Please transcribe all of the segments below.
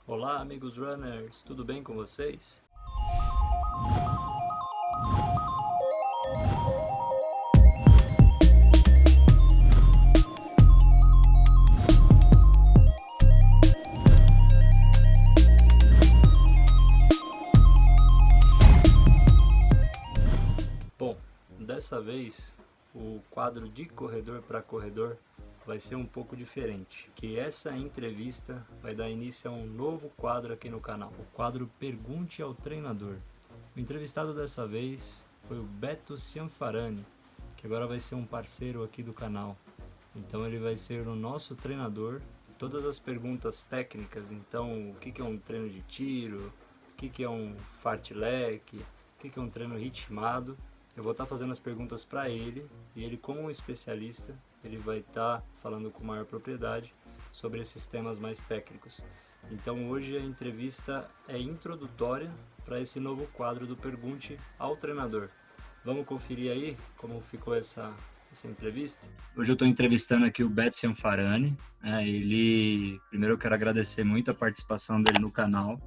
Olá, amigos runners, tudo bem com vocês? Bom, dessa vez o quadro de corredor para corredor vai ser um pouco diferente, que essa entrevista vai dar início a um novo quadro aqui no canal, o quadro Pergunte ao Treinador. O entrevistado dessa vez foi o Beto Cianfarani, que agora vai ser um parceiro aqui do canal. Então ele vai ser o nosso treinador. Todas as perguntas técnicas, então o que é um treino de tiro, o que é um fartlek, o que é um treino ritmado, eu vou estar fazendo as perguntas para ele e ele, como um especialista, ele vai estar falando com maior propriedade sobre esses temas mais técnicos. Então hoje a entrevista é introdutória para esse novo quadro do Pergunte ao Treinador. Vamos conferir aí como ficou essa entrevista? Hoje eu estou entrevistando aqui o Beto Cianfarani. Primeiro eu quero agradecer muito a participação dele no canal.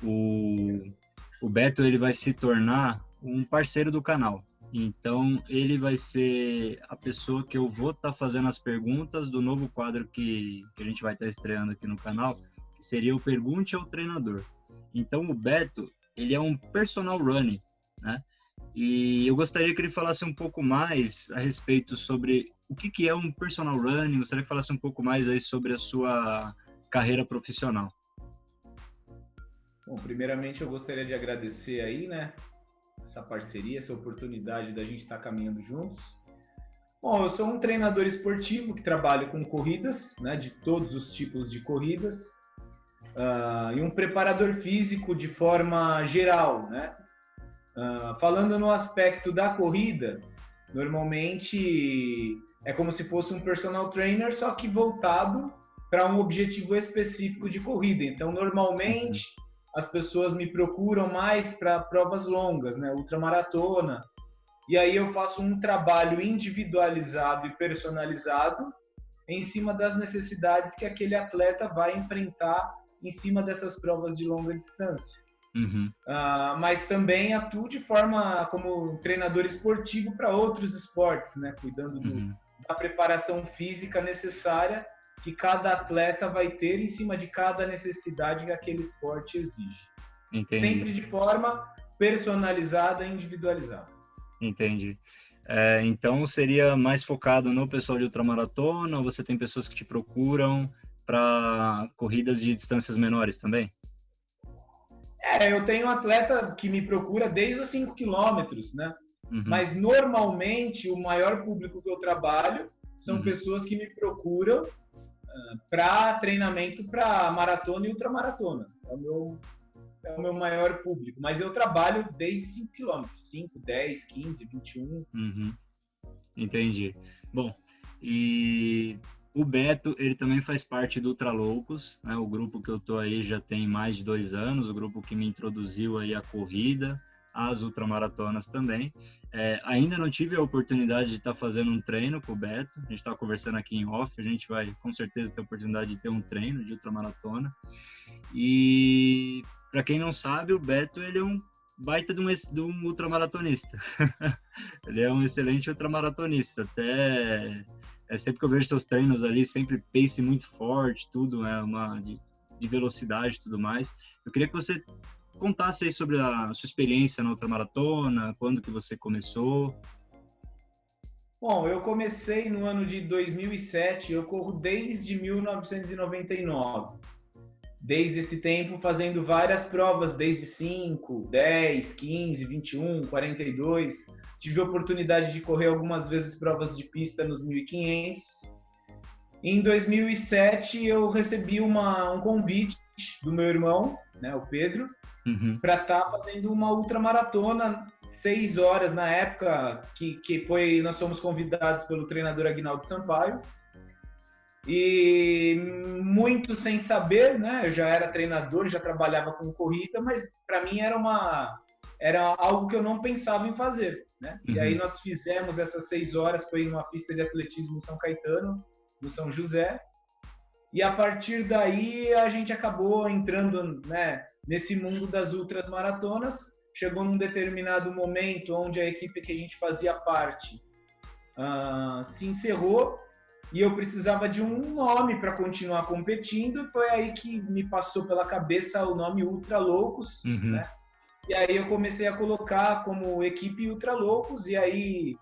O Beto ele vai se tornar um parceiro do canal. Então, ele vai ser a pessoa que eu vou estar fazendo as perguntas do novo quadro que a gente vai estar estreando aqui no canal, que seria o Pergunte ao Treinador. Então, o Beto, ele é um personal running, né? E eu gostaria que ele falasse um pouco mais a respeito sobre o que é um personal running, gostaria que falasse um pouco mais aí sobre a sua carreira profissional. Bom, primeiramente eu gostaria de agradecer aí, né, essa parceria, essa oportunidade da gente estar caminhando juntos. Bom, eu sou um treinador esportivo que trabalho com corridas, né, de todos os tipos de corridas, e um preparador físico de forma geral, né? Falando no aspecto da corrida, normalmente é como se fosse um personal trainer, só que voltado para um objetivo específico de corrida. Então, normalmente, as pessoas me procuram mais para provas longas, né? Ultramaratona. E aí eu faço um trabalho individualizado e personalizado em cima das necessidades que aquele atleta vai enfrentar em cima dessas provas de longa distância. Mas também atuo de forma como treinador esportivo para outros esportes, né? Cuidando da preparação física necessária que cada atleta vai ter em cima de cada necessidade que aquele esporte exige. Entendi. Sempre de forma personalizada e individualizada. Entendi. Então seria mais focado no pessoal de ultramaratona, ou você tem pessoas que te procuram para corridas de distâncias menores também? Eu tenho um atleta que me procura desde os 5 quilômetros, né? Mas normalmente o maior público que eu trabalho são pessoas que me procuram para treinamento para maratona e ultramaratona. É o meu maior público. Mas eu trabalho desde 5 quilômetros, 5, 10, 15, 21. Entendi. Bom, e o Beto, ele também faz parte do Ultraloucos, né? O grupo que eu tô aí já tem mais de 2 anos, o grupo que me introduziu aí a corrida, as ultramaratonas também. Ainda não tive a oportunidade de estar fazendo um treino com o Beto, a gente estava conversando aqui em off, a gente vai com certeza ter a oportunidade de ter um treino de ultramaratona. E para quem não sabe, o Beto ele é um baita de um ultramaratonista. Ele é um excelente ultramaratonista. Até sempre que eu vejo seus treinos ali, sempre pace muito forte, tudo de velocidade e tudo mais. Eu queria que você contasse aí sobre a sua experiência na ultramaratona, quando que você começou. Bom, eu comecei no ano de 2007, eu corro desde 1999. Desde esse tempo fazendo várias provas, desde 5, 10, 15, 21, 42. Tive a oportunidade de correr algumas vezes provas de pista nos 1500. Em 2007 eu recebi um convite do meu irmão, né, o Pedro, para estar fazendo uma ultramaratona, 6 horas na época, nós fomos convidados pelo treinador Aguinaldo Sampaio. E muito sem saber, né? Eu já era treinador, já trabalhava com corrida, mas para mim era algo que eu não pensava em fazer, né? E aí nós fizemos essas 6 horas, foi em uma pista de atletismo em São Caetano, no São José, E a partir daí a gente acabou entrando, né, nesse mundo das ultras maratonas. Chegou num determinado momento onde a equipe que a gente fazia parte se encerrou e eu precisava de um nome para continuar competindo. Foi aí que me passou pela cabeça o nome Ultra Loucos, né? E aí eu comecei a colocar como equipe Ultra Loucos, e aí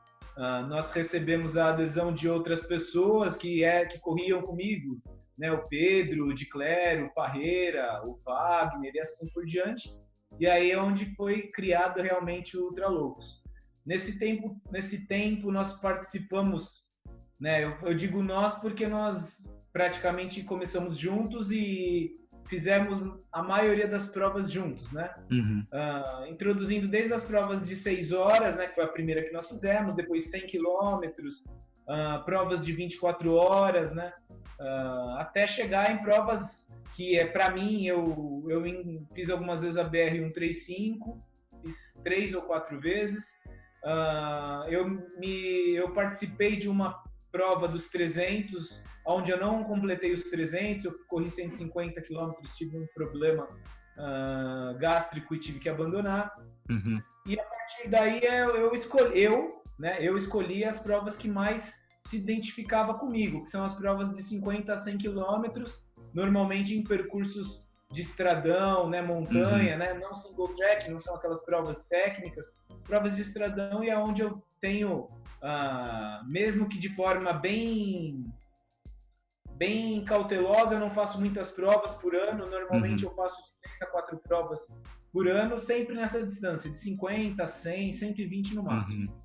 nós recebemos a adesão de outras pessoas que corriam comigo, né? O Pedro, o Diclério, o Parreira, o Wagner e assim por diante. E aí é onde foi criado realmente o Ultra Loucos. Nesse tempo nós participamos, né? Eu digo nós porque nós praticamente começamos juntos e fizemos a maioria das provas juntos, né? Introduzindo desde as provas de 6 horas, né? Que foi a primeira que nós fizemos, depois 100 quilômetros, provas de 24 horas, né? Até chegar em provas que, para mim, eu fiz algumas vezes a BR-135, fiz 3 ou 4 vezes. Eu participei de uma prova dos 300, onde eu não completei os 300, eu corri 150 quilômetros, tive um problema gástrico e tive que abandonar. E a partir daí eu escolhi as provas que mais se identificava comigo, que são as provas de 50 a 100 quilômetros, normalmente em percursos de estradão, né, montanha, né, não single track, não são aquelas provas técnicas, provas de estradão, e é onde eu tenho, mesmo que de forma bem cautelosa, eu não faço muitas provas por ano, normalmente eu faço 3 a 4 provas por ano, sempre nessa distância, de 50, 100, 120 no máximo.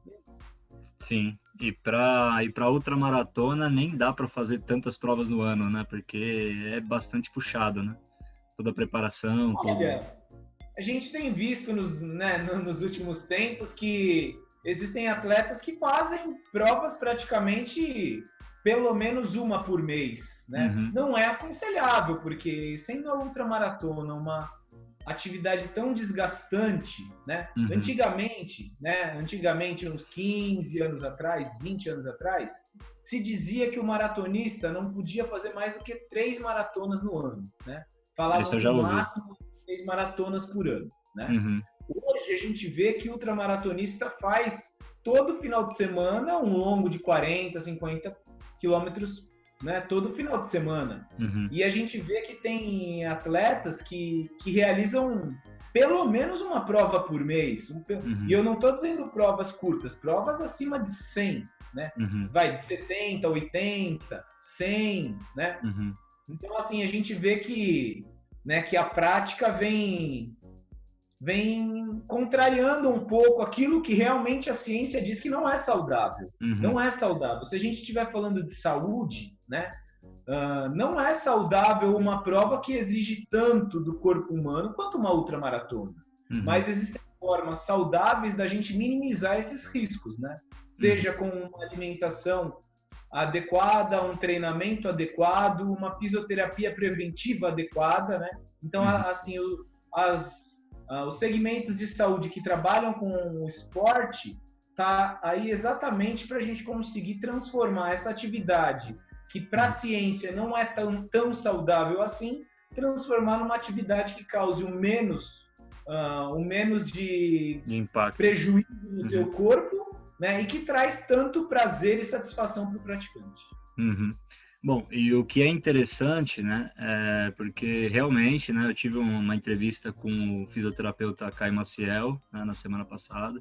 Sim, e para ultramaratona nem dá para fazer tantas provas no ano, né? Porque é bastante puxado, né? Toda a preparação, Olha, a gente tem visto nos últimos tempos que existem atletas que fazem provas praticamente pelo menos uma por mês, né? Não é aconselhável, porque sendo a ultramaratona uma atividade tão desgastante, né? Antigamente, uns 15 anos atrás, 20 anos atrás, se dizia que o maratonista não podia fazer mais do que 3 maratonas no ano, né? Falavam no máximo 3 maratonas por ano, né? Hoje a gente vê que o ultramaratonista faz todo final de semana um longo de 40, 50 quilômetros, né, todo final de semana. E a gente vê que tem atletas que realizam pelo menos uma prova por mês. E eu não estou dizendo provas curtas, provas acima de 100, né? Vai de 70, 80, 100, né? Então, assim, a gente vê que, né, que a prática vem contrariando um pouco aquilo que realmente a ciência diz que não é saudável. Não é saudável. Se a gente estiver falando de saúde, né, não é saudável uma prova que exige tanto do corpo humano quanto uma ultramaratona. Mas existem formas saudáveis da gente minimizar esses riscos, né? Seja com uma alimentação adequada, um treinamento adequado, uma fisioterapia preventiva adequada, né? Então, assim, os segmentos de saúde que trabalham com o esporte tá aí exatamente para a gente conseguir transformar essa atividade que para a ciência não é tão saudável assim, transformar numa atividade que cause o menos de impacto, prejuízo no teu corpo, né? E que traz tanto prazer e satisfação para o praticante. Bom, e o que é interessante, né, porque realmente, né, eu tive uma entrevista com o fisioterapeuta Caio Maciel, né, na semana passada,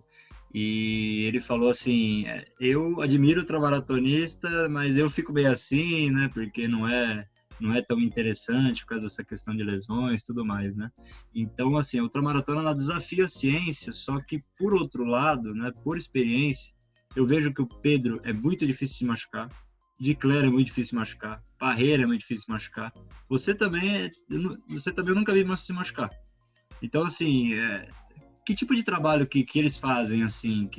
e ele falou assim, eu admiro o ultramaratonista, mas eu fico bem assim, né, porque não é tão interessante por causa dessa questão de lesões e tudo mais, né. Então, assim, a ultramaratona, ela desafia a ciência, só que, por outro lado, né, por experiência, eu vejo que o Pedro é muito difícil de machucar, Diclério é muito difícil de machucar, Parreira é muito difícil de machucar. Você também eu nunca vi você se machucar. Então, assim, que tipo de trabalho que eles fazem, assim,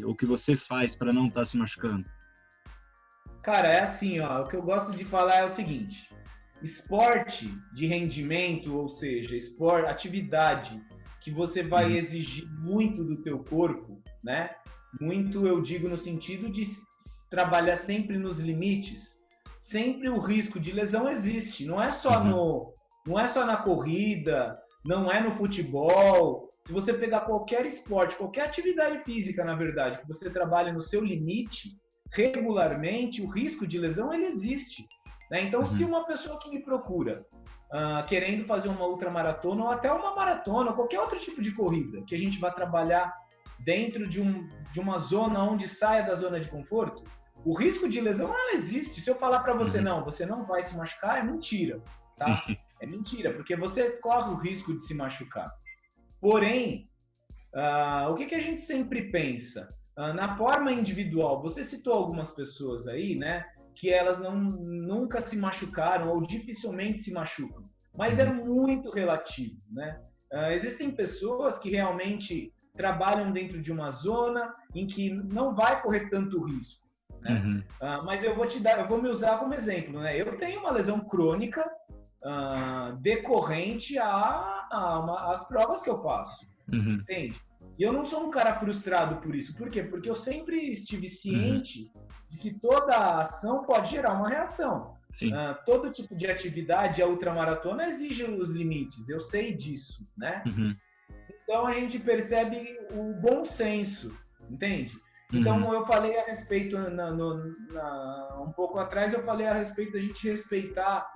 ou que você faz para não estar se machucando? Cara, é assim, ó, o que eu gosto de falar é o seguinte: esporte de rendimento, ou seja, atividade que você vai exigir muito do teu corpo, né? Muito, eu digo no sentido de trabalhar sempre nos limites, sempre o risco de lesão existe. Não é só não é só na corrida, não é no futebol. Se você pegar qualquer esporte, qualquer atividade física, na verdade, que você trabalha no seu limite, regularmente, o risco de lesão ele existe. Né? Então, se uma pessoa que me procura querendo fazer uma ultramaratona ou até uma maratona, ou qualquer outro tipo de corrida, que a gente vai trabalhar dentro de uma zona onde saia da zona de conforto, o risco de lesão ela existe. Se eu falar para você, não, você não vai se machucar, é mentira. Tá? É mentira, porque você corre o risco de se machucar. Porém, o que a gente sempre pensa? Na forma individual, você citou algumas pessoas aí, né, que elas nunca se machucaram ou dificilmente se machucam, mas é muito relativo, né? Existem pessoas que realmente trabalham dentro de uma zona em que não vai correr tanto risco, né? Mas eu vou me usar como exemplo, né? Eu tenho uma lesão crônica decorrente às provas que eu faço, entende? E eu não sou um cara frustrado por isso. Por quê? Porque eu sempre estive ciente de que toda ação pode gerar uma reação. Todo tipo de atividade, a ultramaratona exige os limites, eu sei disso, né? Então a gente percebe o bom senso, entende? Então eu falei a respeito, um pouco atrás, eu falei a respeito da gente respeitar,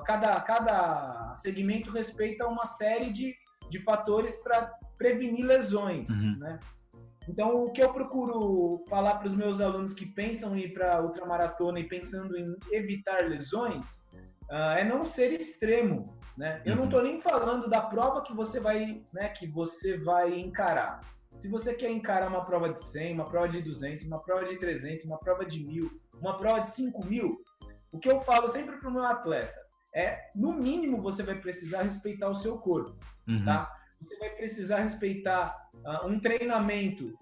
cada segmento respeita uma série de fatores para prevenir lesões, né? Então, o que eu procuro falar para os meus alunos que pensam em ir para a ultramaratona e pensando em evitar lesões, é não ser extremo, né? Eu não estou nem falando da prova que você vai encarar. Se você quer encarar uma prova de 100, uma prova de 200, uma prova de 300, uma prova de 1.000, uma prova de 5.000, o que eu falo sempre para o meu atleta é, no mínimo, você vai precisar respeitar o seu corpo, tá? Você vai precisar respeitar um treinamento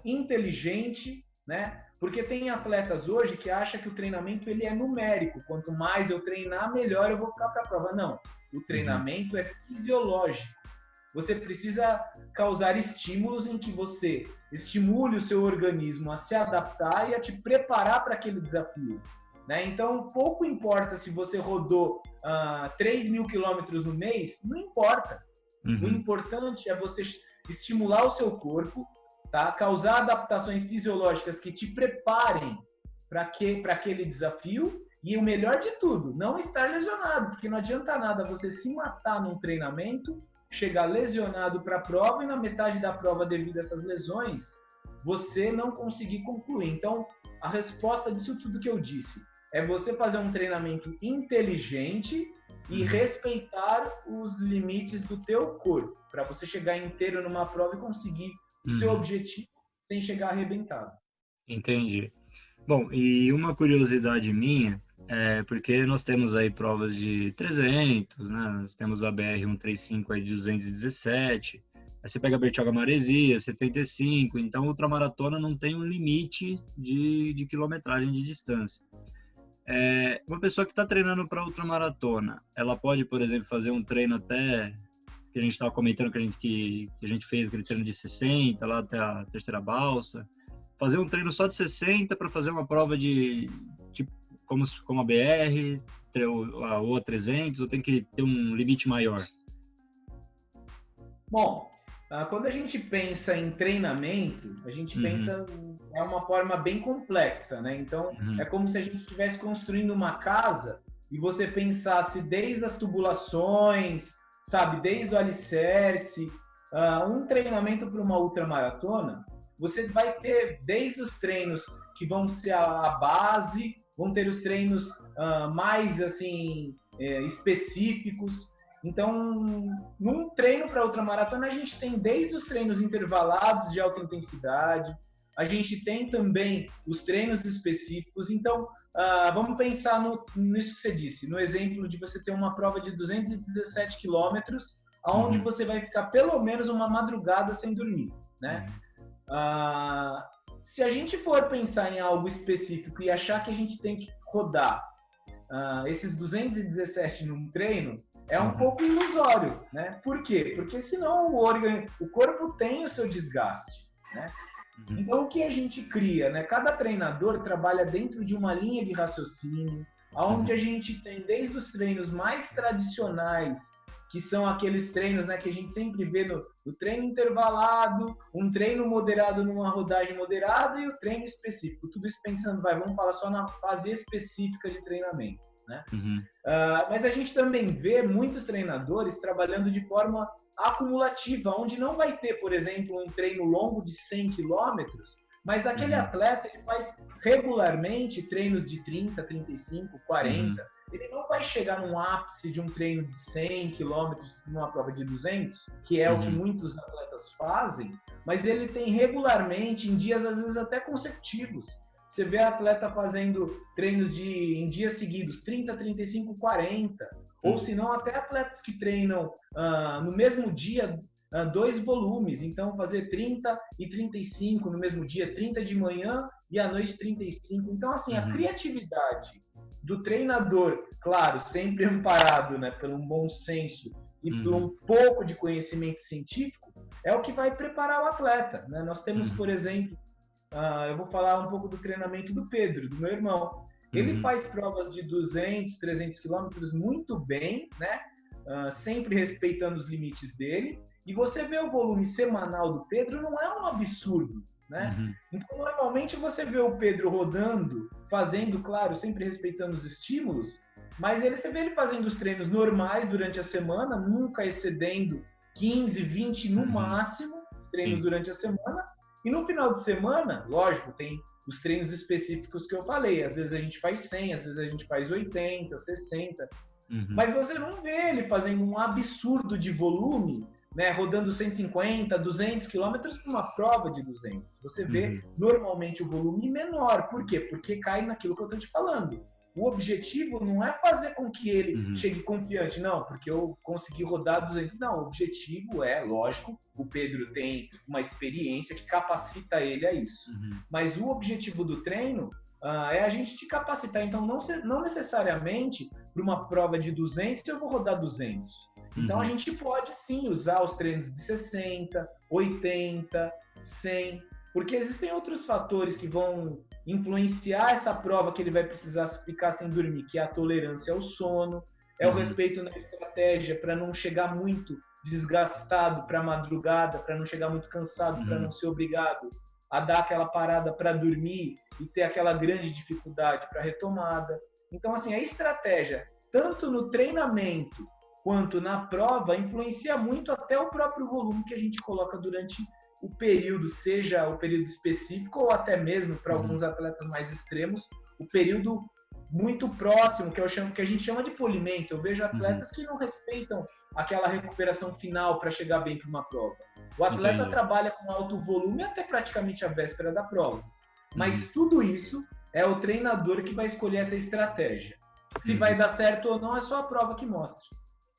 inteligente, né? Porque tem atletas hoje que acham que o treinamento ele é numérico. Quanto mais eu treinar, melhor eu vou ficar para a prova. Não, o treinamento é fisiológico. Você precisa causar estímulos em que você estimule o seu organismo a se adaptar e a te preparar para aquele desafio. Né? Então, pouco importa se você rodou 3.000 quilômetros no mês, não importa. O importante é você estimular o seu corpo, tá? Causar adaptações fisiológicas que te preparem para aquele desafio e o melhor de tudo, não estar lesionado, porque não adianta nada você se matar num treinamento, chegar lesionado para a prova e na metade da prova, devido a essas lesões, você não conseguir concluir. Então, a resposta disso tudo que eu disse é você fazer um treinamento inteligente e respeitar os limites do teu corpo, para você chegar inteiro numa prova e conseguir o seu objetivo sem chegar arrebentado. Entendi. Bom, e uma curiosidade minha, porque nós temos aí provas de 300, né? Nós temos a BR-135 aí de 217, aí você pega a Bertioga-Maresia, 75, então a ultramaratona não tem um limite de quilometragem de distância. Uma pessoa que está treinando para ultramaratona, ela pode, por exemplo, fazer um treino até, que a gente estava comentando que a gente fez aquele treino de 60, lá até a terceira balsa, fazer um treino só de 60 para fazer uma prova de como a BR, ou a 300, ou tem que ter um limite maior? Bom, quando a gente pensa em treinamento, a gente pensa é uma forma bem complexa, né? Então, é como se a gente estivesse construindo uma casa e você pensasse desde as tubulações, sabe, desde o alicerce, um treinamento para uma ultramaratona, você vai ter desde os treinos que vão ser a base, vão ter os treinos mais assim específicos. Então, num treino para ultramaratona, a gente tem desde os treinos intervalados de alta intensidade, a gente tem também os treinos específicos. Então, vamos pensar nisso que você disse, no exemplo de você ter uma prova de 217 quilômetros, onde você vai ficar pelo menos uma madrugada sem dormir, né? Se a gente for pensar em algo específico e achar que a gente tem que rodar esses 217 num treino, é um pouco ilusório, né? Por quê? Porque senão o corpo tem o seu desgaste, né? Uhum. Então, o que a gente cria, né? Cada treinador trabalha dentro de uma linha de raciocínio, onde a gente tem desde os treinos mais tradicionais, que são aqueles treinos, né, que a gente sempre vê no treino intervalado, um treino moderado numa rodagem moderada e o treino específico. Tudo isso pensando, vamos falar só na fase específica de treinamento, né? Uhum. Mas a gente também vê muitos treinadores trabalhando de forma acumulativa, onde não vai ter, por exemplo, um treino longo de 100 quilômetros, mas aquele atleta ele faz regularmente treinos de 30, 35, 40. Ele não vai chegar num ápice de um treino de 100 quilômetros numa prova de 200, que é o que muitos atletas fazem, mas ele tem regularmente, em dias às vezes até consecutivos. Você vê atleta fazendo treinos em dias seguidos, 30, 35, 40. Ou se não, até atletas que treinam no mesmo dia 2 volumes. Então, fazer 30 e 35 no mesmo dia, 30 de manhã e à noite 35. Então, assim, a criatividade do treinador, claro, sempre amparado, né, pelo bom senso e por um pouco de conhecimento científico, é o que vai preparar o atleta, né? Nós temos, por exemplo, eu vou falar um pouco do treinamento do Pedro, do meu irmão. Ele faz provas de 200, 300 quilômetros muito bem, né? Sempre respeitando os limites dele. E você vê o volume semanal do Pedro, não é um absurdo, né? Então, normalmente você vê o Pedro rodando, fazendo, claro, sempre respeitando os estímulos, mas você vê ele fazendo os treinos normais durante a semana, nunca excedendo 15, 20 no máximo, treinos durante a semana. E no final de semana, lógico, tem os treinos específicos que eu falei. Às vezes a gente faz 100, às vezes a gente faz 80, 60. Mas você não vê ele fazendo um absurdo de volume, né, rodando 150, 200 quilômetros numa prova de 200. Você vê normalmente o volume menor. Por quê? Porque cai naquilo que eu estou te falando. O objetivo não é fazer com que ele chegue confiante, não, porque eu consegui rodar 200. Não, o objetivo é, lógico, o Pedro tem uma experiência que capacita ele a isso. Mas o objetivo do treino é a gente te capacitar. Então, não necessariamente para uma prova de 200 eu vou rodar 200. Então, a gente pode, sim, usar os treinos de 60, 80, 100, porque existem outros fatores que vão influenciar essa prova que ele vai precisar ficar sem dormir, que é a tolerância ao sono, é o respeito na estratégia para não chegar muito desgastado para a madrugada, para não chegar muito cansado, para não ser obrigado a dar aquela parada para dormir e ter aquela grande dificuldade para retomada. Então, assim, a estratégia, tanto no treinamento quanto na prova, influencia muito até o próprio volume que a gente coloca durante o período, seja o período específico ou até mesmo, para alguns atletas mais extremos, o período muito próximo, que a gente chama de polimento. Eu vejo atletas que não respeitam aquela recuperação final para chegar bem para uma prova. O atleta trabalha com alto volume até praticamente a véspera da prova. Mas tudo isso é o treinador que vai escolher essa estratégia. Se vai dar certo ou não, é só a prova que mostra.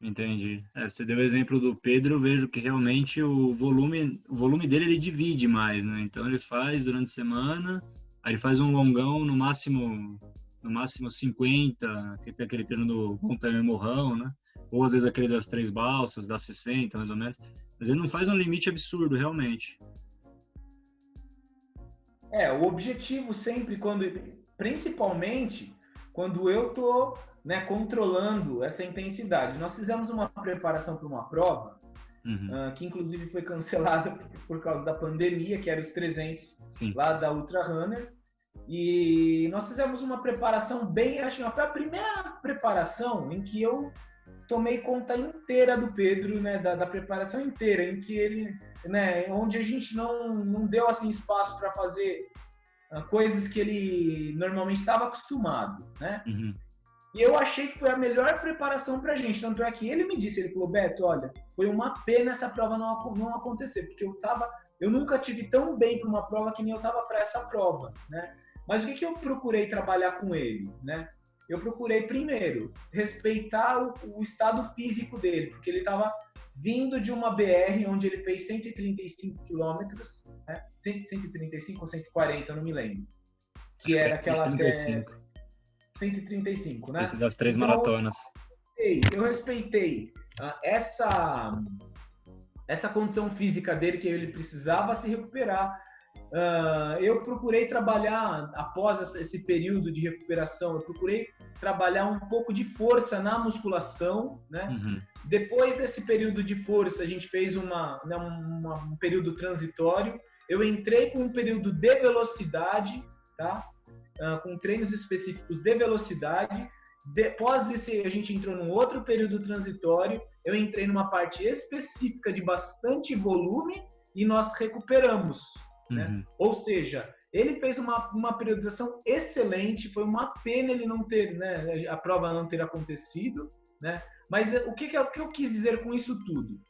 Entendi. Você deu o exemplo do Pedro, eu vejo que realmente o volume dele ele divide mais, né? Então ele faz durante a semana, aí ele faz um longão no máximo 50, que tem aquele treino do Montanha Morrão, né? Ou às vezes aquele das 3 balsas, das 60, mais ou menos. Mas ele não faz um limite absurdo, realmente. O objetivo sempre, principalmente quando eu tô, né, controlando essa intensidade. Nós fizemos uma preparação para uma prova, que inclusive foi cancelada por causa da pandemia, que era os 300 lá da Ultra Runner. E nós fizemos uma preparação bem, acho que foi a primeira preparação em que eu tomei conta inteira do Pedro, né, da preparação inteira, em que ele, né, onde a gente não deu assim espaço para fazer coisas que ele normalmente estava acostumado, né? E eu achei que foi a melhor preparação para a gente. Tanto é que ele me disse, ele falou, Beto, olha, foi uma pena essa prova não acontecer, porque eu nunca tive tão bem para uma prova que nem eu estava para essa prova, né? Mas o que eu procurei trabalhar com ele, né? Eu procurei, primeiro, respeitar o estado físico dele, porque ele estava vindo de uma BR onde ele fez 135 quilômetros, né? 135 ou 140, eu não me lembro. Que era aquela 135, né? Esse das 3 maratonas. Eu respeitei essa condição física dele, que ele precisava se recuperar. eu procurei trabalhar, após esse período de recuperação, eu procurei trabalhar um pouco de força na musculação, né? Uhum. Depois desse período de força, a gente fez um período transitório. Eu entrei com um período de velocidade, tá? Com treinos específicos de velocidade. Depois desse, a gente entrou num outro período transitório. Eu entrei numa parte específica de bastante volume e nós recuperamos, né? Ou seja, ele fez uma periodização excelente. Foi uma pena ele não ter, né, a prova não ter acontecido, né? Mas o que eu quis dizer com isso tudo?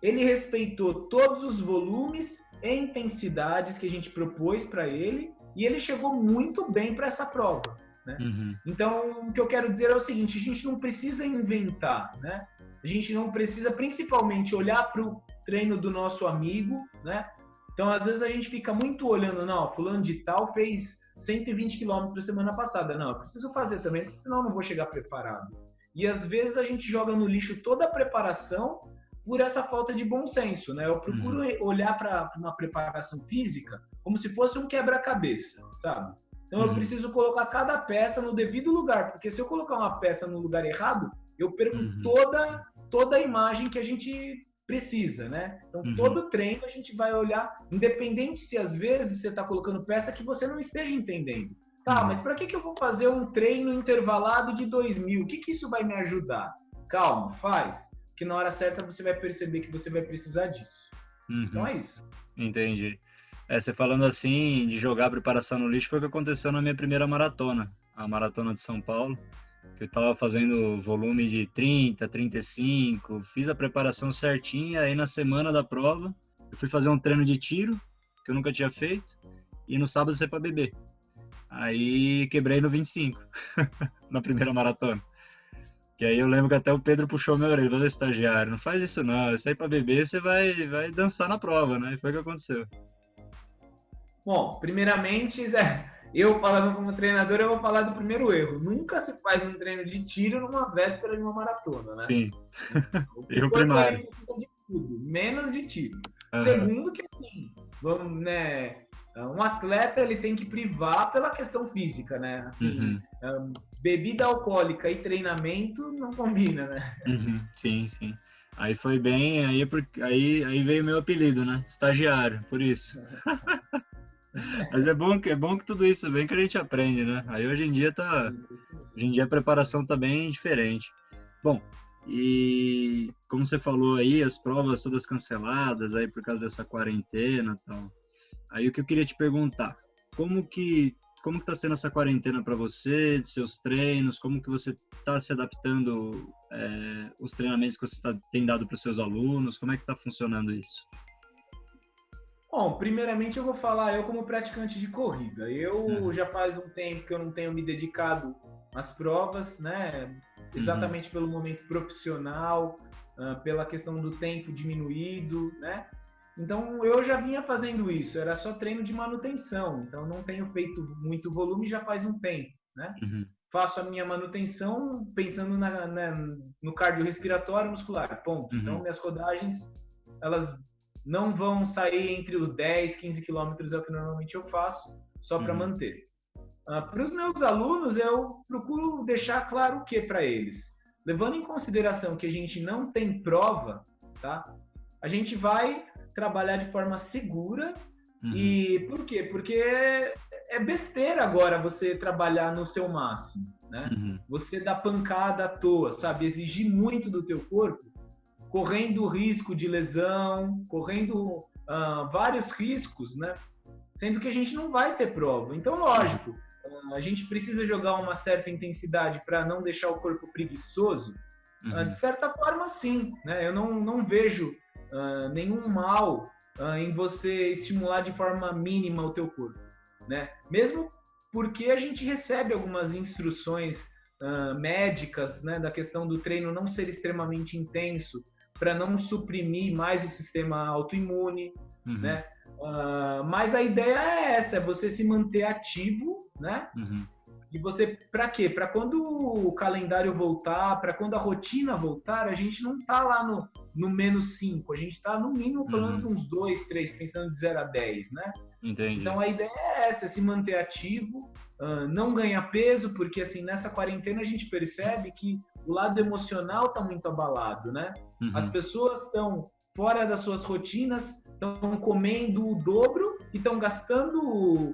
Ele respeitou todos os volumes e intensidades que a gente propôs para ele e ele chegou muito bem para essa prova, né? Então, o que eu quero dizer é o seguinte: a gente não precisa inventar, né? A gente não precisa, principalmente, olhar para o treino do nosso amigo, né? Então, às vezes a gente fica muito olhando, não, fulano de tal fez 120 km semana passada. Não, eu preciso fazer também, porque senão eu não vou chegar preparado. E às vezes a gente joga no lixo toda a preparação por essa falta de bom senso, né? Eu procuro olhar para uma preparação física como se fosse um quebra-cabeça, sabe? Então eu preciso colocar cada peça no devido lugar, porque se eu colocar uma peça no lugar errado, eu perco toda a imagem que a gente precisa, né? Então todo treino a gente vai olhar, independente se às vezes você está colocando peça que você não esteja entendendo. Tá, mas para que eu vou fazer um treino intervalado de 2.000? O que isso vai me ajudar? Calma, faz. Que na hora certa você vai perceber que você vai precisar disso. Então é isso. Entendi. Você falando assim, de jogar a preparação no lixo, foi o que aconteceu na minha primeira maratona. A maratona de São Paulo. Que eu estava fazendo volume de 30, 35. Fiz a preparação certinha. Aí na semana da prova, eu fui fazer um treino de tiro, que eu nunca tinha feito. E no sábado saí para beber. Aí quebrei no 25, na primeira maratona. Que aí eu lembro que até o Pedro puxou meu orelha, falou: estagiário, não faz isso não, isso aí pra beber você vai dançar na prova, né? E foi o que aconteceu. Bom, primeiramente, eu falando como treinador, eu vou falar do primeiro erro. Nunca se faz um treino de tiro numa véspera de uma maratona, né? Sim, erro primário. Precisa de tudo, menos de tiro. Segundo que assim, vamos, né... Um atleta ele tem que privar pela questão física, né? Assim, bebida alcoólica e treinamento não combina, né? Sim. Aí foi bem, aí veio meu apelido, né? Estagiário, por isso. Mas é bom que tudo isso vem que a gente aprende, né? Aí hoje em dia a preparação tá bem diferente. Bom, e como você falou aí, as provas todas canceladas aí por causa dessa quarentena e tal. Aí o que eu queria te perguntar, como que tá sendo essa quarentena para você, de seus treinos, como que você está se adaptando, os treinamentos que você tem dado para os seus alunos, como é que está funcionando isso? Bom, primeiramente eu vou falar eu como praticante de corrida. Eu já faz um tempo que eu não tenho me dedicado às provas, né? Exatamente pelo momento profissional, pela questão do tempo diminuído, né? Então, eu já vinha fazendo isso, era só treino de manutenção, então não tenho feito muito volume já faz um tempo, né? Faço a minha manutenção pensando no cardiorrespiratório muscular, ponto. Então, minhas rodagens, elas não vão sair entre os 10, 15 quilômetros, é o que normalmente eu faço, só para manter. Para os meus alunos, eu procuro deixar claro o que para eles? Levando em consideração que a gente não tem prova, tá? A gente vai trabalhar de forma segura. E por quê? Porque é besteira agora você trabalhar no seu máximo, né? Você dá pancada à toa, sabe? Exigir muito do teu corpo, correndo risco de lesão, correndo vários riscos, né? Sendo que a gente não vai ter prova. Então, lógico, a gente precisa jogar uma certa intensidade para não deixar o corpo preguiçoso. De certa forma, sim, né? Eu não vejo nenhum mal em você estimular de forma mínima o teu corpo, né? Mesmo porque a gente recebe algumas instruções médicas, né, da questão do treino não ser extremamente intenso para não suprimir mais o sistema autoimune, né? Mas a ideia é essa, é você se manter ativo, né? E você, para quê? Para quando o calendário voltar, para quando a rotina voltar, a gente não tá lá no -5, a gente tá no mínimo pelo menos uns 2, 3, pensando de 0 a 10, né? Entendi. Então a ideia é essa, é se manter ativo, não ganhar peso, porque assim, nessa quarentena a gente percebe que o lado emocional está muito abalado, né? As pessoas estão fora das suas rotinas, estão comendo o dobro e estão gastando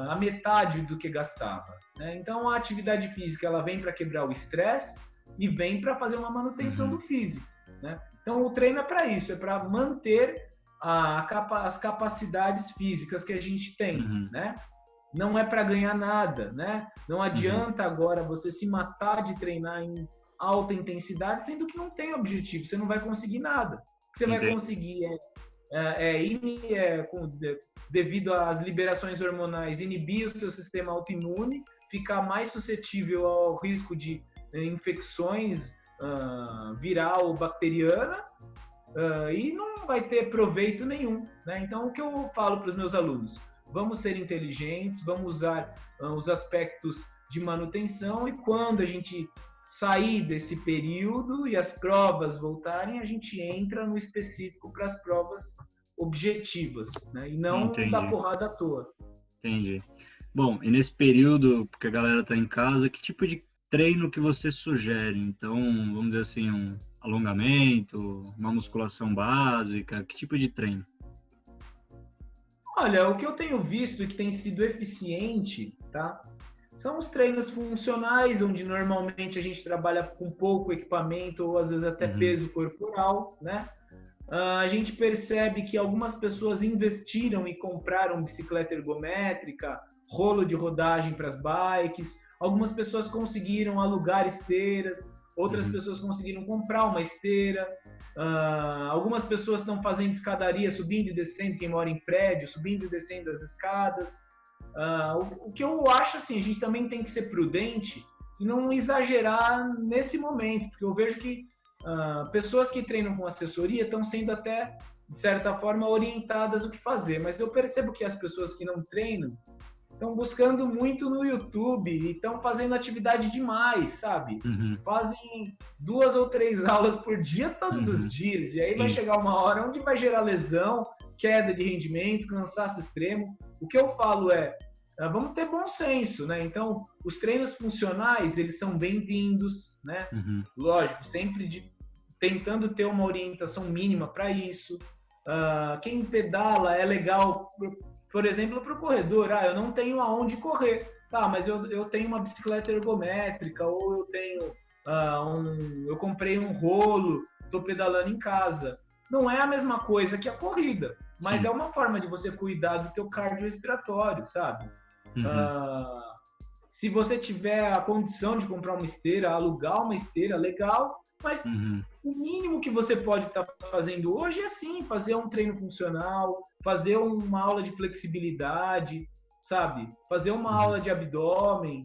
a metade do que gastava, né? Então a atividade física ela vem para quebrar o estresse e vem para fazer uma manutenção do físico, né? Então o treino é para isso, é para manter as capacidades físicas que a gente tem, né? Não é para ganhar nada, né? Não adianta agora você se matar de treinar em alta intensidade, sendo que não tem objetivo, você não vai conseguir nada. O que você vai conseguir devido às liberações hormonais, inibir o seu sistema autoimune, ficar mais suscetível ao risco de infecções viral ou bacteriana, e não vai ter proveito nenhum, né? Então, o que eu falo para os meus alunos? Vamos ser inteligentes, vamos usar os aspectos de manutenção e quando a gente sair desse período e as provas voltarem, a gente entra no específico para as provas objetivas, né? E não dar porrada à toa. Entendi. Bom, e nesse período que a galera está em casa, que tipo de treino que você sugere? Então, vamos dizer assim, um alongamento, uma musculação básica, que tipo de treino? Olha, o que eu tenho visto e que tem sido eficiente, tá? São os treinos funcionais, onde normalmente a gente trabalha com pouco equipamento ou às vezes até peso corporal, né? A gente percebe que algumas pessoas investiram e compraram bicicleta ergométrica, rolo de rodagem para as bikes, algumas pessoas conseguiram alugar esteiras, outras pessoas conseguiram comprar uma esteira, algumas pessoas estão fazendo escadaria, subindo e descendo, quem mora em prédio, subindo e descendo as escadas. O que eu acho, assim, a gente também tem que ser prudente e não exagerar nesse momento, porque eu vejo que pessoas que treinam com assessoria estão sendo até, de certa forma, orientadas o que fazer, mas eu percebo que as pessoas que não treinam estão buscando muito no YouTube e estão fazendo atividade demais, sabe? Fazem 2 ou 3 aulas por dia, todos os dias, e aí vai chegar uma hora onde vai gerar lesão, queda de rendimento, cansaço extremo. O que eu falo é, vamos ter bom senso, né? Então, os treinos funcionais, eles são bem-vindos, né? Lógico, sempre tentando ter uma orientação mínima para isso. Quem pedala é legal, por exemplo, para o corredor. Eu não tenho aonde correr. Tá, mas eu tenho uma bicicleta ergométrica, ou eu tenho eu comprei um rolo, estou pedalando em casa. Não é a mesma coisa que a corrida, mas é uma forma de você cuidar do teu cardiorrespiratório, sabe? Se você tiver a condição de comprar uma esteira, alugar uma esteira, legal, mas o mínimo que você pode estar fazendo hoje é sim, fazer um treino funcional, fazer uma aula de flexibilidade, sabe? Fazer uma aula de abdômen,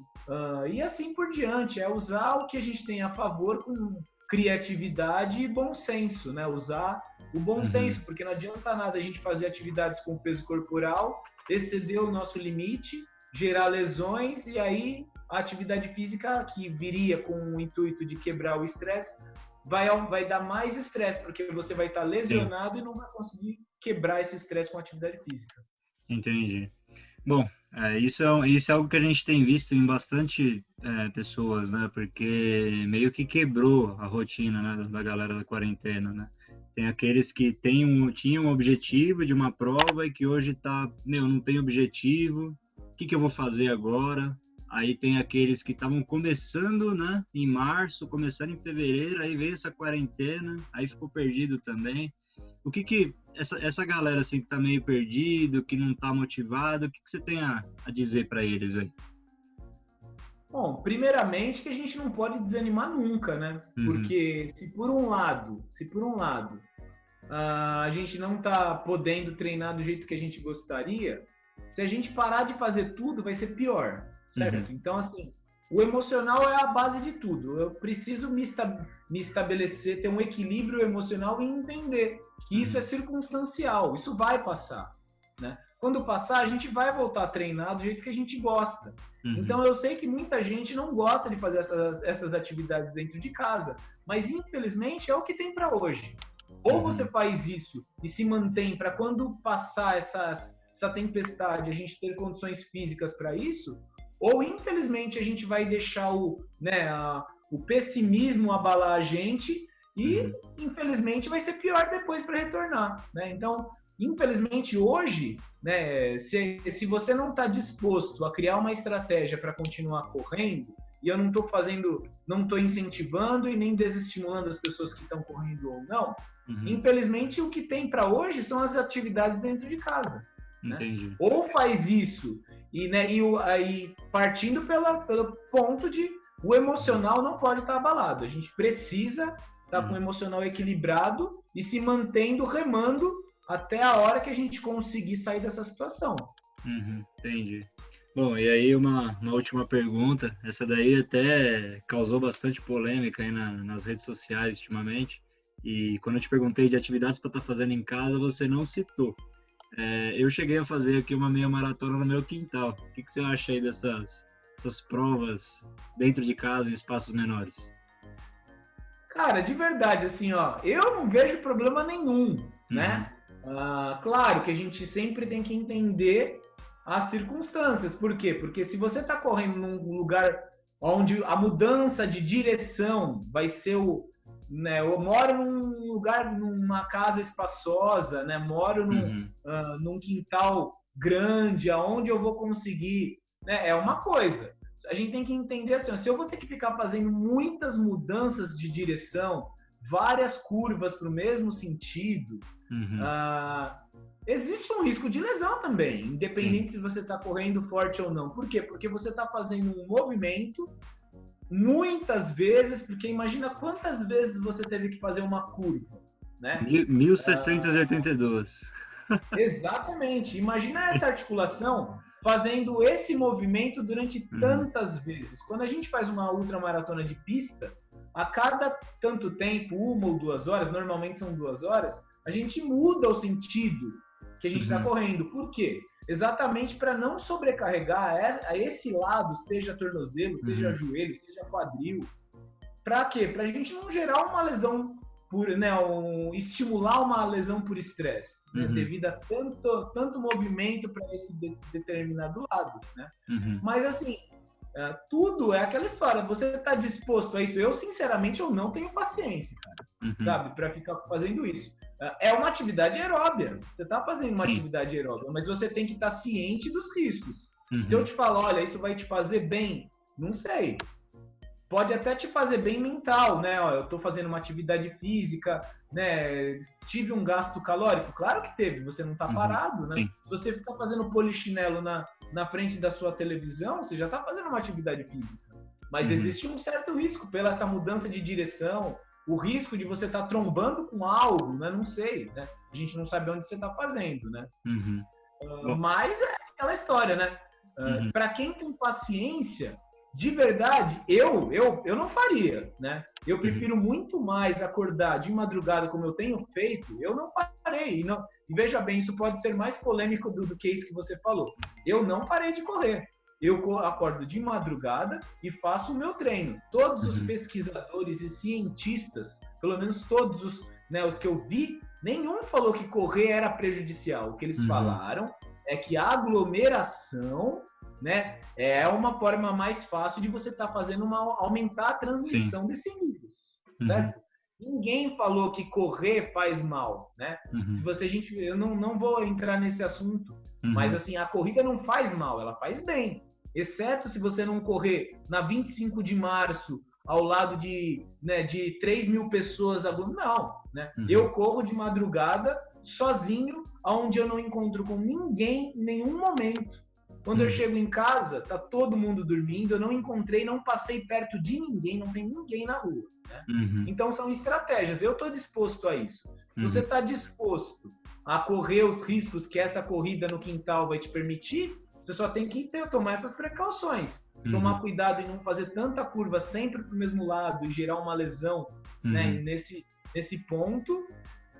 e assim por diante. É usar o que a gente tem a favor com criatividade e bom senso, né? Usar o bom senso, porque não adianta nada a gente fazer atividades com peso corporal, exceder o nosso limite, gerar lesões, e aí a atividade física, que viria com o intuito de quebrar o estresse, vai dar mais estresse, porque você vai estar lesionado e não vai conseguir quebrar esse estresse com a atividade física. Entendi. Bom, isso é algo que a gente tem visto em bastante pessoas, né? Porque meio que quebrou a rotina, né, da galera da quarentena, né? Tem aqueles que tinham um objetivo de uma prova e que hoje não tem objetivo, o que eu vou fazer agora? Aí tem aqueles que estavam começando, né, em março, começaram em fevereiro, aí veio essa quarentena, aí ficou perdido também. O que essa galera assim que tá meio perdido, que não tá motivado, o que você tem a dizer para eles aí? Bom, primeiramente que a gente não pode desanimar nunca, né? Porque se por um lado a gente não tá podendo treinar do jeito que a gente gostaria, se a gente parar de fazer tudo, vai ser pior, certo? Então, assim, o emocional é a base de tudo. Eu preciso me estabelecer, ter um equilíbrio emocional e entender que isso é circunstancial, isso vai passar, né? quando passar, a gente vai voltar a treinar do jeito que a gente gosta. Então, eu sei que muita gente não gosta de fazer essas atividades dentro de casa, mas, infelizmente, é o que tem para hoje. Ou você faz isso e se mantém para quando passar essa tempestade, a gente ter condições físicas para isso, ou, infelizmente, a gente vai deixar o pessimismo abalar a gente e, infelizmente, vai ser pior depois para retornar, né? Então, infelizmente, hoje, né, se você não está disposto a criar uma estratégia para continuar correndo, e eu não estou incentivando e nem desestimulando as pessoas que estão correndo ou não, infelizmente, o que tem para hoje são as atividades dentro de casa. Entendi. Né? Ou faz isso, aí partindo pelo ponto de o emocional não pode estar abalado. A gente precisa estar com o emocional equilibrado e se mantendo remando até a hora que a gente conseguir sair dessa situação. Entendi. Bom, e aí uma última pergunta. Essa daí até causou bastante polêmica aí nas redes sociais ultimamente. E quando eu te perguntei de atividades para estar fazendo em casa, você não citou. Eu cheguei a fazer aqui uma meia maratona no meu quintal. O que você acha aí dessas provas dentro de casa em espaços menores? Cara, de verdade, assim, ó, eu não vejo problema nenhum, né? Claro que a gente sempre tem que entender as circunstâncias. Por quê? Porque se você está correndo num lugar onde a mudança de direção vai ser né, eu moro num lugar, numa casa espaçosa, né? Moro num quintal grande, aonde eu vou conseguir, né? É uma coisa. A gente tem que entender assim, se eu vou ter que ficar fazendo muitas mudanças de direção, várias curvas para o mesmo sentido, existe um risco de lesão também, independente se você está correndo forte ou não. Por quê? Porque você está fazendo um movimento muitas vezes, porque imagina quantas vezes você teve que fazer uma curva, né? 1782. Exatamente. Imagina essa articulação fazendo esse movimento durante tantas vezes. Quando a gente faz uma ultramaratona de pista, a cada tanto tempo, 1 ou 2 horas, normalmente são 2 horas, a gente muda o sentido que a gente está correndo. Por quê? Exatamente para não sobrecarregar a esse lado, seja tornozelo, seja joelho, seja quadril. Para quê? Para a gente não gerar uma lesão estimular uma lesão por estresse, né? Devido a tanto movimento para esse determinado lado, né? Mas assim, tudo é aquela história. Você está disposto a isso? Eu, sinceramente, eu não tenho paciência, cara, sabe, para ficar fazendo isso. É uma atividade aeróbia. Você está fazendo uma atividade aeróbia, mas você tem que estar ciente dos riscos. Se eu te falar, olha, isso vai te fazer bem, não sei. Pode até te fazer bem mental, né? Ó, eu estou fazendo uma atividade física, né? Tive um gasto calórico? Claro que teve, você não está parado, né? Se você ficar fazendo polichinelo na frente da sua televisão, você já está fazendo uma atividade física. Mas existe um certo risco pela essa mudança de direção, o risco de você estar trombando com algo, né? Não sei, né? A gente não sabe onde você está fazendo, né? Mas é aquela história, né? Para quem tem paciência, de verdade, eu não faria, né? Eu prefiro muito mais acordar de madrugada como eu tenho feito. Eu não parei. E veja bem, isso pode ser mais polêmico do que isso que você falou. Eu não parei de correr. Eu acordo de madrugada e faço o meu treino. Todos os pesquisadores e cientistas, pelo menos todos os que eu vi, nenhum falou que correr era prejudicial. O que eles falaram é que a aglomeração, né, é uma forma mais fácil de você estar fazendo aumentar a transmissão desse vírus, certo? Ninguém falou que correr faz mal, né? Eu não vou entrar nesse assunto, mas assim, a corrida não faz mal, ela faz bem, exceto se você não correr na 25 de março ao lado de 3 mil pessoas, não, né? Eu corro de madrugada sozinho, onde eu não encontro com ninguém em nenhum momento. Quando eu chego em casa, tá todo mundo dormindo, eu não passei perto de ninguém, não tem ninguém na rua, né? Então são estratégias, eu estou disposto a isso. Se você está disposto a correr os riscos que essa corrida no quintal vai te permitir, você só tem que tomar essas precauções. Tomar cuidado em não fazer tanta curva sempre para o mesmo lado e gerar uma lesão, né, nesse ponto,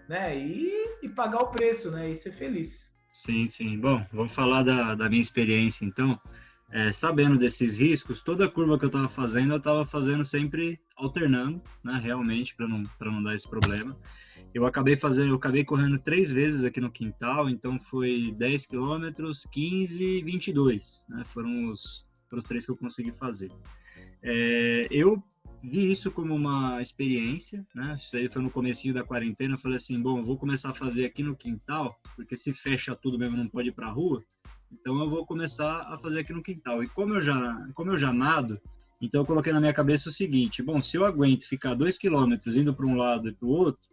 né, e pagar o preço, né, e ser feliz. Sim, sim. Bom, vamos falar da minha experiência, então. Sabendo desses riscos, toda curva que eu estava fazendo, eu estava fazendo sempre alternando, né, realmente, para não dar esse problema. Eu acabei correndo 3 vezes aqui no quintal, então foi 10 quilômetros, 15 e 22, né, foram os 3 que eu consegui fazer. Eu vi isso como uma experiência, né? Isso aí foi no comecinho da quarentena. Eu falei assim, bom, eu vou começar a fazer aqui no quintal, porque se fecha tudo mesmo, não pode ir para a rua. Então eu vou começar a fazer aqui no quintal. E como eu já nado, então eu coloquei na minha cabeça o seguinte: bom, se eu aguento ficar 2 quilômetros indo para um lado e para o outro,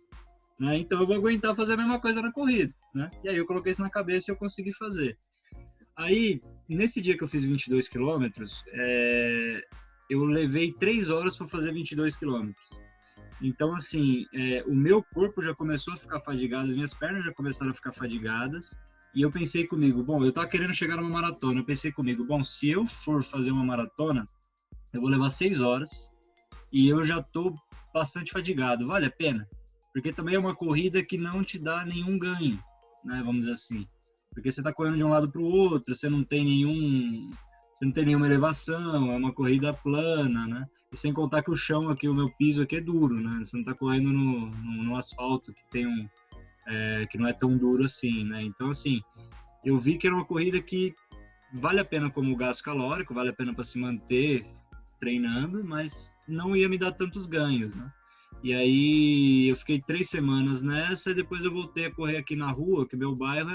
né? Então eu vou aguentar fazer a mesma coisa na corrida, né? E aí eu coloquei isso na cabeça e eu consegui fazer. Aí, nesse dia que eu fiz 22 quilômetros, eu levei 3 horas para fazer 22 quilômetros. Então, assim, o meu corpo já começou a ficar fadigado, as minhas pernas já começaram a ficar fadigadas, e eu pensei comigo, bom, eu tava querendo chegar numa maratona, eu pensei comigo, bom, se eu for fazer uma maratona, eu vou levar 6 horas, e eu já tô bastante fadigado, vale a pena? Porque também é uma corrida que não te dá nenhum ganho, né, vamos dizer assim. Porque você tá correndo de um lado para o outro, você não tem nenhuma elevação, é uma corrida plana, né? E sem contar que o chão aqui, o meu piso aqui é duro, né? Você não tá correndo no asfalto que não é tão duro assim, né? Então, assim, eu vi que era uma corrida que vale a pena como gasto calórico, vale a pena para se manter treinando, mas não ia me dar tantos ganhos, né? E aí eu fiquei 3 semanas nessa e depois eu voltei a correr aqui na rua, que meu bairro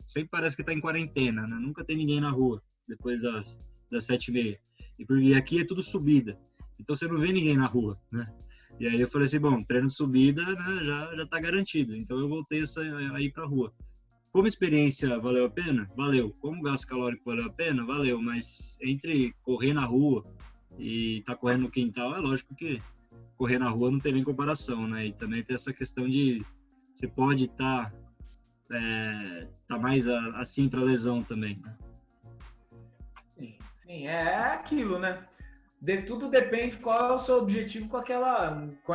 sempre parece que está em quarentena, né? Nunca tem ninguém na rua depois das 7h30. E aqui é tudo subida, então você não vê ninguém na rua, né? E aí eu falei assim, bom, treino de subida, né, já tá garantido. Então eu voltei a ir pra rua. Como experiência valeu a pena? Valeu. Como gasto calórico valeu a pena? Valeu. Mas entre correr na rua e tá correndo no quintal, é lógico que correr na rua não tem nem comparação, né? E também tem essa questão de você pode estar tá mais assim para lesão também. Sim, sim, é aquilo, né? Tudo depende qual é o seu objetivo com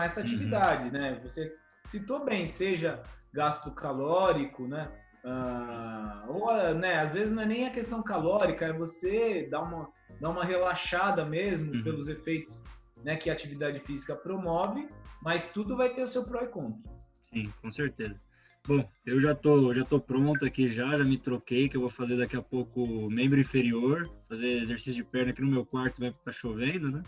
essa Uhum, atividade, né? Você citou bem, seja gasto calórico, né? Ou, né, às vezes não é nem a questão calórica, é você dar uma relaxada mesmo uhum. pelos efeitos, né, que a atividade física promove, mas tudo vai ter o seu pró e contra. Sim, com certeza. Bom, eu já tô pronto aqui já me troquei, que eu vou fazer daqui a pouco membro inferior, fazer exercício de perna aqui no meu quarto, vai porque tá chovendo, né?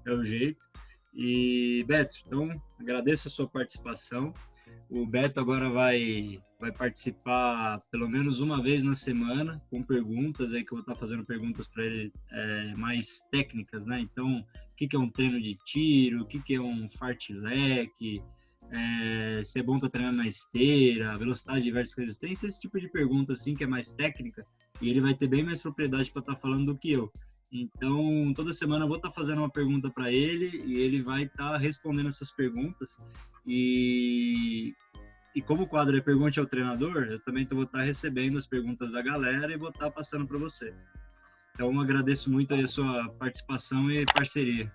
É o jeito. E, Beto, então, agradeço a sua participação. O Beto agora vai participar pelo menos uma vez na semana, com perguntas aí, que eu vou estar fazendo perguntas para ele mais técnicas, né? Então, o que é um treino de tiro, o que é um fartlek, se é bom estar treinando na esteira, velocidade versus resistência, esse tipo de pergunta assim que é mais técnica, e ele vai ter bem mais propriedade para estar falando do que eu. Então, toda semana eu vou estar fazendo uma pergunta para ele e ele vai estar respondendo essas perguntas. E, e como o quadro é Pergunte ao Treinador, eu também vou estar recebendo as perguntas da galera e vou estar passando para você. Então, agradeço muito aí a sua participação e parceria.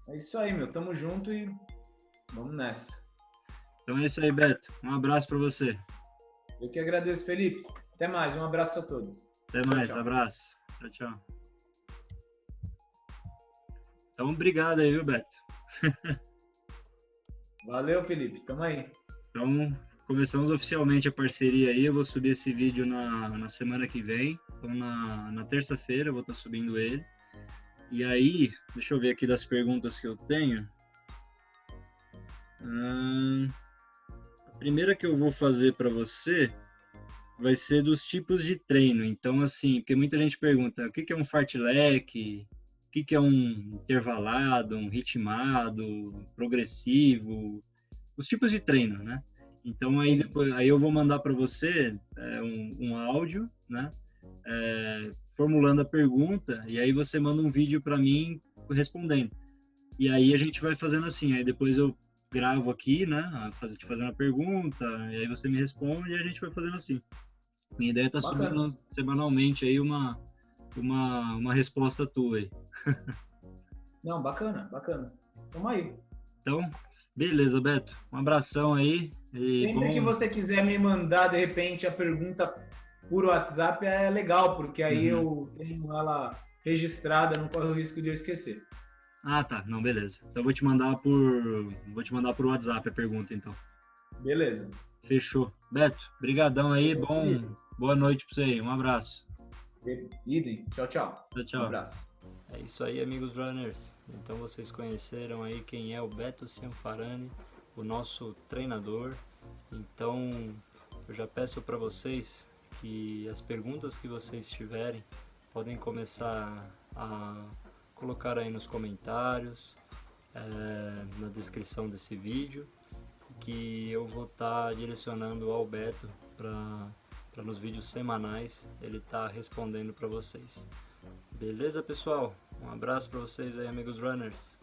É isso aí, meu. Tamo junto e vamos nessa. Então é isso aí, Beto. Um abraço para você. Eu que agradeço, Felipe. Até mais. Um abraço a todos. Até Tchau, mais, tchau. abraço. Tchau, tchau. Então, obrigado aí, viu, Beto? Valeu, Felipe. Tamo aí. Então, começamos oficialmente a parceria aí. Eu vou subir esse vídeo na semana que vem. Então, na terça-feira eu vou estar subindo ele. E aí, deixa eu ver aqui das perguntas que eu tenho. A primeira que eu vou fazer para você vai ser dos tipos de treino. Então, assim, porque muita gente pergunta, o que é um fartlek? O que é um intervalado, um ritmado, progressivo? Os tipos de treino, né? Então, Sim. aí eu vou mandar para você um áudio, né? Formulando a pergunta, e aí você manda um vídeo para mim respondendo. E aí a gente vai fazendo assim, aí depois eu gravo aqui, né, te fazendo a pergunta, e aí você me responde e a gente vai fazendo assim. Minha ideia é tá Bacana. subindo semanalmente aí uma resposta tua aí. Não, bacana, bacana. Tamo aí. Então, Beleza, Beto. Um abração aí e Sempre que bom. você quiser me mandar, de repente, a pergunta por WhatsApp, é legal, porque aí Uhum. eu tenho ela registrada, não corre o risco de eu esquecer. Ah, tá. Não, beleza. Então vou te mandar por WhatsApp a pergunta, então. Beleza. Fechou. Beto, brigadão aí. Ô, Felipe, Boa noite pra você aí. Um abraço. idem. Tchau, tchau. Tchau, Um tchau. abraço. É isso aí, amigos runners. Então vocês conheceram aí quem é o Beto Cianfarani, o nosso treinador. Então eu já peço para vocês que as perguntas que vocês tiverem podem começar a colocar aí nos comentários, na descrição desse vídeo, que eu vou estar direcionando ao Beto para nos vídeos semanais ele tá respondendo para vocês. Beleza, pessoal? Um abraço para vocês aí, amigos runners.